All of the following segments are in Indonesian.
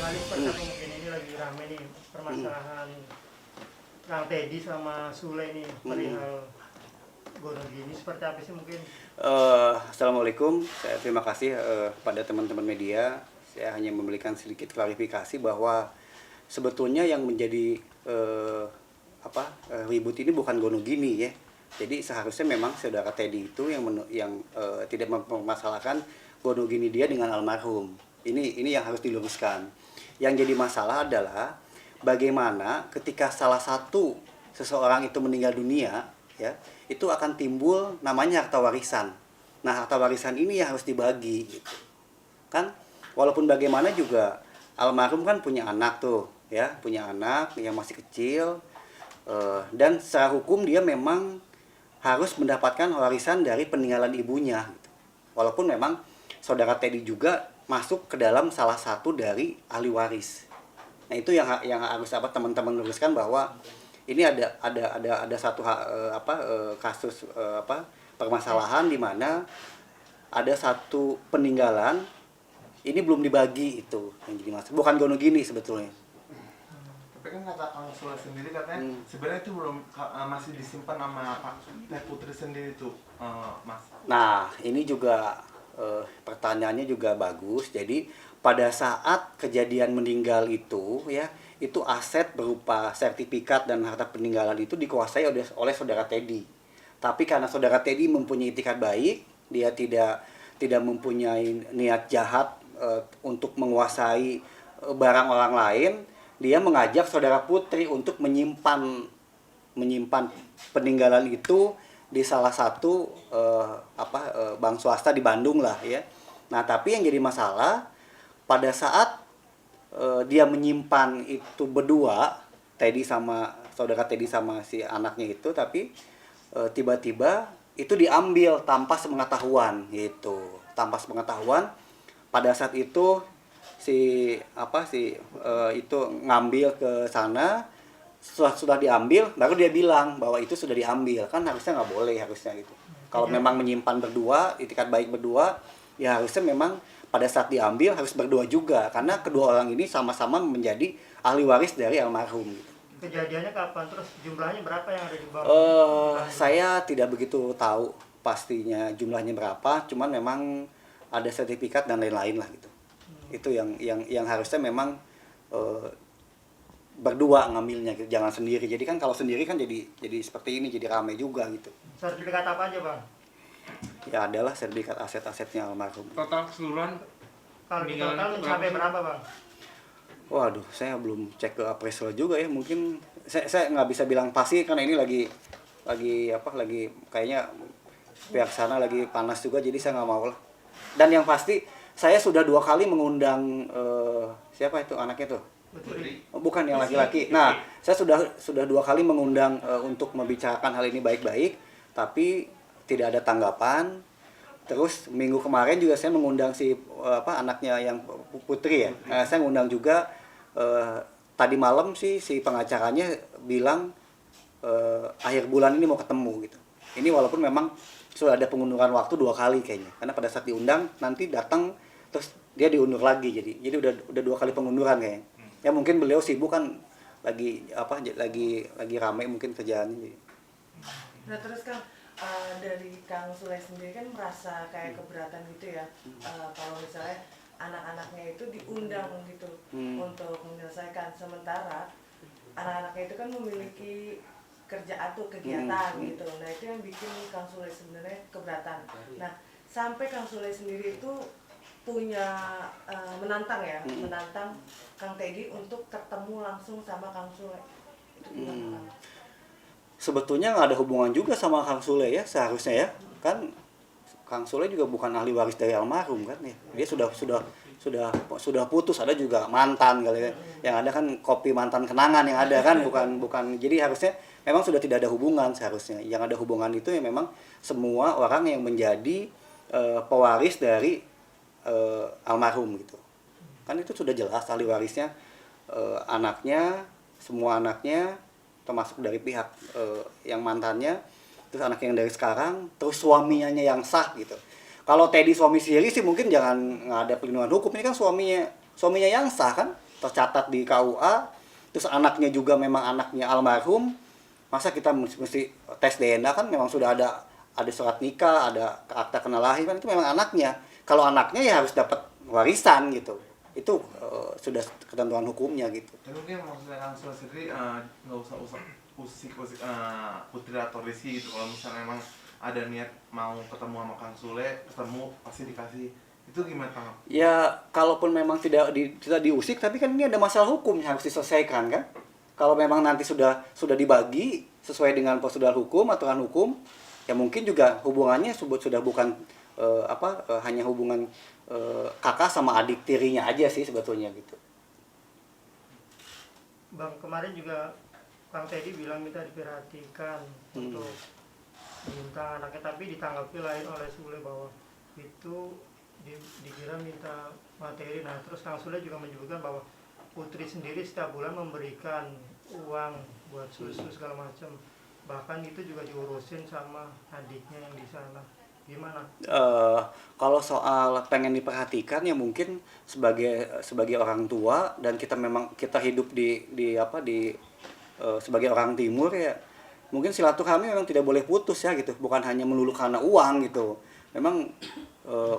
Kali seperti aku mungkin ini lagi rame nih permasalahan Kang Teddy sama Sule nih perihal Gunung Gini, seperti apa sih mungkin? Assalamualaikum, saya terima kasih pada teman-teman media. Saya hanya memberikan sedikit klarifikasi bahwa sebetulnya yang menjadi ribut ini bukan Gonogini ya. Jadi seharusnya memang saudara Teddy itu yang tidak mempermasalahkan Gonogini dia dengan almarhum. Ini yang harus diluruskan. Yang jadi masalah adalah bagaimana ketika salah satu seseorang itu meninggal dunia, ya, itu akan timbul namanya harta warisan. Nah, harta warisan ini yang harus dibagi gitu. Kan walaupun bagaimana juga almarhum kan punya anak tuh, ya, punya anak yang masih kecil, dan secara hukum dia memang harus mendapatkan warisan dari peninggalan ibunya gitu. Walaupun memang saudara Teddy juga masuk ke dalam salah satu dari ahli waris. Nah, itu yang harus teman-teman luruskan, bahwa ini ada satu kasus permasalahan di mana ada satu peninggalan ini belum dibagi, itu yang jadi masalah. Bukan Gonogini sebetulnya. Tapi kan kata Kang Sule sendiri katanya sebenarnya itu belum masih disimpan sama Teh Putri sendiri tuh, Mas. Nah, ini juga pertanyaannya juga bagus. Jadi pada saat kejadian meninggal itu, ya, itu aset berupa sertifikat dan harta peninggalan itu dikuasai oleh saudara Teddy. Tapi karena saudara Teddy mempunyai itikat baik, dia tidak mempunyai niat jahat untuk menguasai barang orang lain, dia mengajak saudara Putri untuk menyimpan peninggalan itu di salah satu bank swasta di Bandung lah, ya. Nah, tapi yang jadi masalah pada saat dia menyimpan itu berdua, saudara Teddy sama si anaknya itu, tapi tiba-tiba itu diambil tanpa sepengetahuan gitu. Tanpa sepengetahuan, pada saat itu itu ngambil ke sana. Sudah diambil, baru dia bilang bahwa itu sudah diambil. Kan harusnya nggak boleh, harusnya gitu. Kalau memang menyimpan berdua, itikat baik berdua, ya harusnya memang pada saat diambil harus berdua juga, karena kedua orang ini sama-sama menjadi ahli waris dari almarhum gitu. Kejadiannya kapan, terus jumlahnya berapa yang ada di bawah? Saya tidak begitu tahu pastinya jumlahnya berapa, cuman memang ada sertifikat dan lain-lain lah gitu. Itu yang harusnya memang berdua ngambilnya gitu, jangan sendiri. Jadi kan kalau sendiri kan jadi seperti ini, jadi ramai juga gitu. Sertifikat apa aja, Bang? Ya, adalah sertifikat aset-asetnya almarhum. Total keseluruhan Kalau di total mencapai berapa, Bang? Waduh, saya belum cek ke appraisal juga ya. Mungkin saya nggak bisa bilang pasti karena ini lagi kayaknya pihak sana lagi panas juga, jadi saya nggak mau lah. Dan yang pasti saya sudah 2 kali mengundang siapa itu anaknya tuh? Bukan yang laki-laki. Nah, saya sudah 2 kali mengundang untuk membicarakan hal ini baik-baik, tapi tidak ada tanggapan. Terus minggu kemarin juga saya mengundang anaknya yang Putri ya. Saya mengundang juga, tadi malam si pengacaranya bilang akhir bulan ini mau ketemu gitu. Ini walaupun memang sudah ada pengunduran waktu 2 kali kayaknya. Karena pada saat diundang nanti datang terus dia diundur lagi, jadi udah 2 kali pengunduran kayaknya. Ya mungkin beliau sibuk kan, lagi ramai mungkin kerjaannya. Nah, terus Kang, dari Kang Sule sendiri kan merasa kayak keberatan gitu ya, kalau misalnya anak-anaknya itu diundang gitu untuk menyelesaikan, sementara anak-anaknya itu kan memiliki kerjaan atau kegiatan gitu. Nah, itu yang bikin Kang Sule sebenarnya keberatan. Nah, sampai Kang Sule sendiri itu punya menantang Kang Teddy untuk ketemu langsung sama Kang Sule. Itu gimana, Kang? Sebetulnya nggak ada hubungan juga sama Kang Sule ya, seharusnya ya. Kan Kang Sule juga bukan ahli waris dari almarhum kan ya. Dia sudah putus, ada juga mantan kali ya. Yang ada kan kopi mantan kenangan yang ada kan, bukan. Jadi harusnya memang sudah tidak ada hubungan seharusnya. Yang ada hubungan itu ya memang semua orang yang menjadi pewaris dari almarhum gitu. Kan itu sudah jelas ahli warisnya, anaknya, semua anaknya, termasuk dari pihak yang mantannya, terus anak yang dari sekarang, terus suaminya yang sah gitu. Kalau Teddy suami sendiri sih mungkin nggak ada pelindungan hukum. Ini kan suaminya yang sah kan, tercatat di KUA, terus anaknya juga memang anaknya almarhum, masa kita mesti tes DNA? Kan memang sudah ada surat nikah, ada akta kenal lahir, kan itu memang anaknya. Kalau anaknya ya harus dapat warisan gitu. Itu sudah ketentuan hukumnya gitu. Ya mungkin maksudnya Kang Sule sendiri nggak usah usik Putri atau Rizky gitu. Kalau misalnya memang ada niat mau ketemu sama Kang Sule, ketemu pasti dikasih. Itu gimana Kang? Ya kalaupun memang tidak diusik, tapi kan ini ada masalah hukum yang harus diselesaikan kan. Kalau memang nanti sudah dibagi sesuai dengan prosedur hukum, aturan hukum, ya mungkin juga hubungannya sudah bukan hanya hubungan kakak sama adik tirinya aja sih sebetulnya gitu. Bang, kemarin juga Kang Teddy bilang minta diperhatikan untuk bintang anaknya, tapi ditanggapi lain oleh Sule bahwa itu dikira minta materi. Nah, terus Kang Sule juga menyebutkan bahwa Putri sendiri setiap bulan memberikan uang buat susu segala macam, bahkan itu juga diurusin sama adiknya yang di sana. Gimana? Kalau soal pengen diperhatikan ya mungkin sebagai orang tua, dan kita memang kita hidup sebagai orang timur ya, mungkin silaturahmi memang tidak boleh putus ya gitu, bukan hanya melulu karena uang gitu. Memang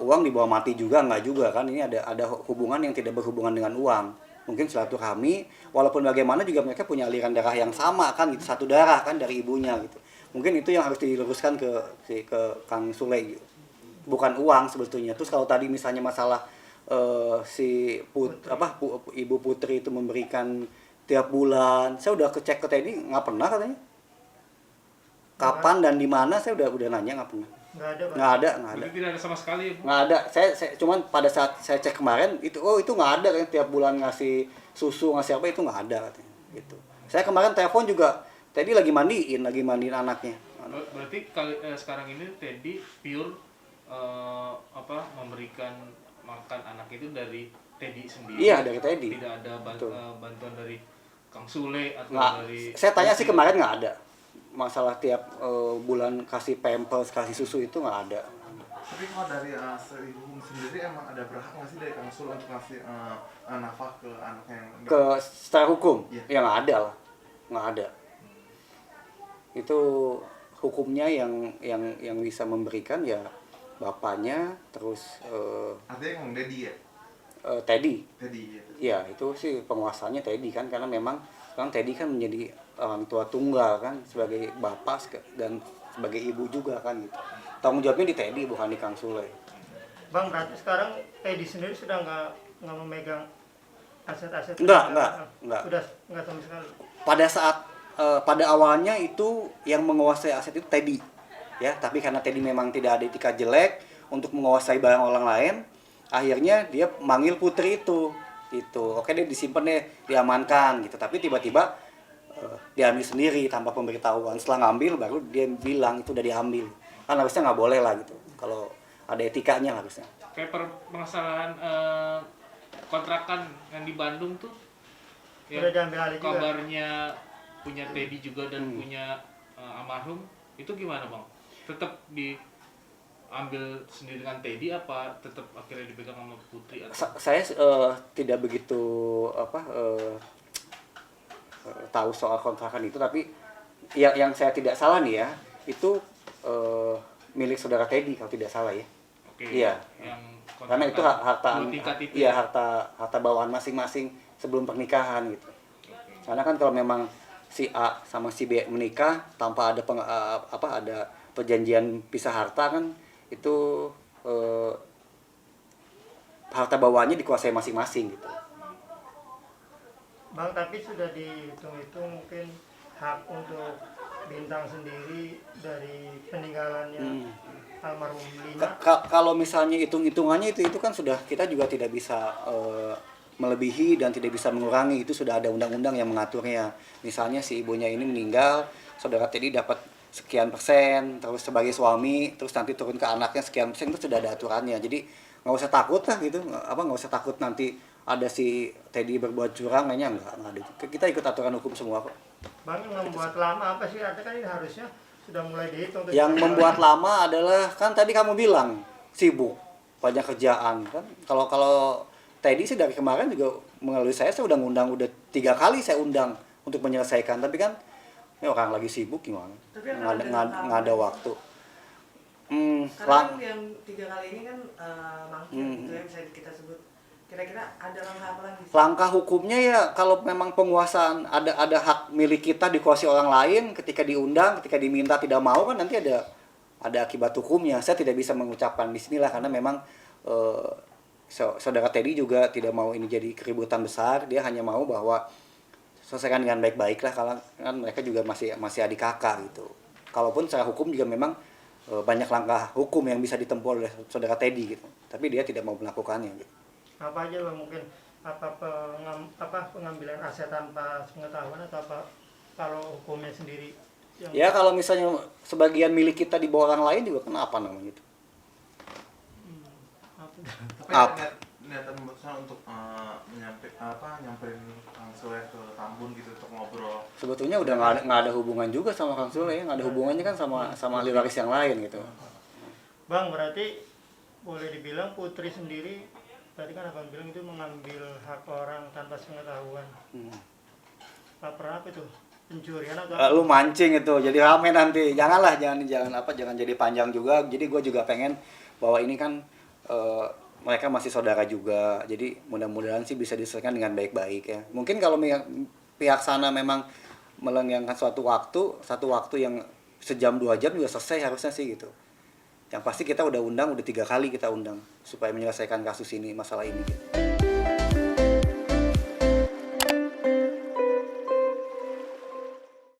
uang dibawa mati juga enggak juga kan, ini ada hubungan yang tidak berhubungan dengan uang. Mungkin silaturahmi, walaupun bagaimana juga mereka punya aliran darah yang sama kan gitu, satu darah kan dari ibunya gitu. Mungkin itu yang harus diluruskan ke Kang Sule gitu. Bukan uang sebetulnya. Terus kalau tadi misalnya masalah Ibu Putri itu memberikan tiap bulan, saya udah cek ke Teddy nggak pernah katanya. Kapan dan di mana saya udah nanya, nggak pernah. Nggak ada. Jadi tidak ada sama sekali ya, Bu? Nggak ada. Saya cuman pada saat saya cek kemarin itu nggak ada kan, tiap bulan ngasih susu ngasih apa, itu nggak ada katanya gitu. Saya kemarin telepon juga Teddy lagi mandiin anaknya. Berarti sekarang ini Teddy pure memberikan makan anak itu dari Teddy sendiri. Iya, dari Teddy. Tidak ada bantuan dari Kang Sule atau Nggak, dari. saya tanya sih kemarin nggak ada. Masalah tiap bulan kasih pampers, kasih susu itu nggak ada. Tapi kalau dari hukum sendiri emang ada berhak nggak sih dari Kang Sule untuk ngasih nafkah ke anaknya yang Secara hukum? Iya. Ya nggak ada lah. Nggak ada. Itu hukumnya yang bisa memberikan ya bapaknya, terus artinya yang Dedi ya? Teddy. Dedi ya. Ya itu sih penguasanya Teddy kan, karena memang sekarang Teddy kan menjadi orang tua tunggal kan, sebagai bapak dan sebagai ibu juga kan gitu. Tanggung jawabnya di Teddy, bukan di Kang Sule. Bang, berarti sekarang Teddy sendiri sudah nggak memegang aset-aset? Enggak. Sudah nggak sama sekali. Pada awalnya itu yang menguasai aset itu Teddy, ya. Tapi karena Teddy memang tidak ada etika jelek untuk menguasai barang orang lain, akhirnya dia manggil Putri itu. Oke, dia disimpan deh, diamankan gitu. Tapi tiba-tiba diambil sendiri tanpa pemberitahuan. Setelah ngambil baru dia bilang itu udah diambil. Kan harusnya nggak boleh lah gitu. Kalau ada etikanya harusnya. Kayak permasalahan kontrakan yang di Bandung tuh. Udah diambil alih juga. Kabarnya punya Teddy juga dan punya almarhum, itu gimana Bang? Tetap diambil sendiri dengan Teddy apa tetap akhirnya dipegang sama Putri? Saya tidak begitu tahu soal kontrakan itu, tapi yang saya tidak salah nih ya, itu milik saudara Teddy kalau tidak salah ya. Oke. Iya. Karena itu harta bawaan masing-masing sebelum pernikahan gitu. Karena kan kalau memang si A sama si B menikah tanpa ada ada perjanjian pisah harta kan, itu harta bawaannya dikuasai masing-masing gitu. Bang, tapi sudah dihitung-hitung mungkin hak untuk Bintang sendiri dari peninggalannya almarhum Lina. Kalau misalnya hitung-hitungannya itu kan sudah, kita juga tidak bisa melebihi dan tidak bisa mengurangi, itu sudah ada undang-undang yang mengaturnya. Misalnya si ibunya ini meninggal, saudara Teddy dapat sekian persen, terus sebagai suami, terus nanti turun ke anaknya sekian persen, itu sudah ada aturannya. Jadi nggak usah takut lah gitu, nggak usah takut nanti ada si Teddy berbuat curang, kayaknya nggak ada. Kita ikut aturan hukum semua kok. Bang, yang membuat lama apa sih? Artinya kan ini harusnya sudah mulai dihitung. Yang membuat lama adalah kan tadi kamu bilang sibuk, banyak kerjaan kan. Kalau Teddy sih dari kemarin juga melalui saya udah ngundang, udah 3 kali saya undang untuk menyelesaikan, tapi kan ini orang lagi sibuk gimana, Tapi akan ada nggak ada waktu. Karena kan yang 3 kali ini kan mangkir gitu ya, bisa kita sebut. Kira-kira ada langkah apa lagi? Langkah hukumnya ya kalau memang penguasaan ada hak milik kita dikuasai orang lain, ketika diundang, ketika diminta tidak mau kan nanti ada akibat hukumnya. Saya tidak bisa mengucapkan di sinilah karena memang saudara Teddy juga tidak mau ini jadi keributan besar. Dia hanya mau bahwa selesaikan dengan baik-baik lah, karena kan mereka juga masih adik kakak gitu. Kalaupun secara hukum juga memang banyak langkah hukum yang bisa ditempuh oleh saudara Teddy gitu. Tapi dia tidak mau melakukannya gitu. Apa aja Bang, mungkin pengambilan aset tanpa pengetahuan atau apa kalau hukumnya sendiri yang Ya kalau misalnya sebagian milik kita di bawah orang lain juga kenapa namanya itu? Tapi Apa? niatan besar untuk nyamperin Kang Sule ke Tambun gitu untuk ngobrol. Sebetulnya udah nggak ada hubungan juga sama Kang Sule ya, nggak ada hubungannya kan sama ahli waris yang lain gitu. Bang, berarti boleh dibilang Putri sendiri tadi kan abang bilang itu mengambil hak orang tanpa pengetahuan. Laporan apa itu? Pencurian atau Lu mancing itu, jadi rame nanti. Jangan jadi panjang juga. Jadi gue juga pengen bahwa ini kan mereka masih saudara juga. Jadi mudah-mudahan sih bisa diselesaikan dengan baik-baik ya. Mungkin kalau pihak sana memang melenggangkan satu waktu yang sejam 2 jam juga selesai harusnya sih gitu. Yang pasti kita udah 3 kali kita undang supaya menyelesaikan kasus ini, masalah ini gitu.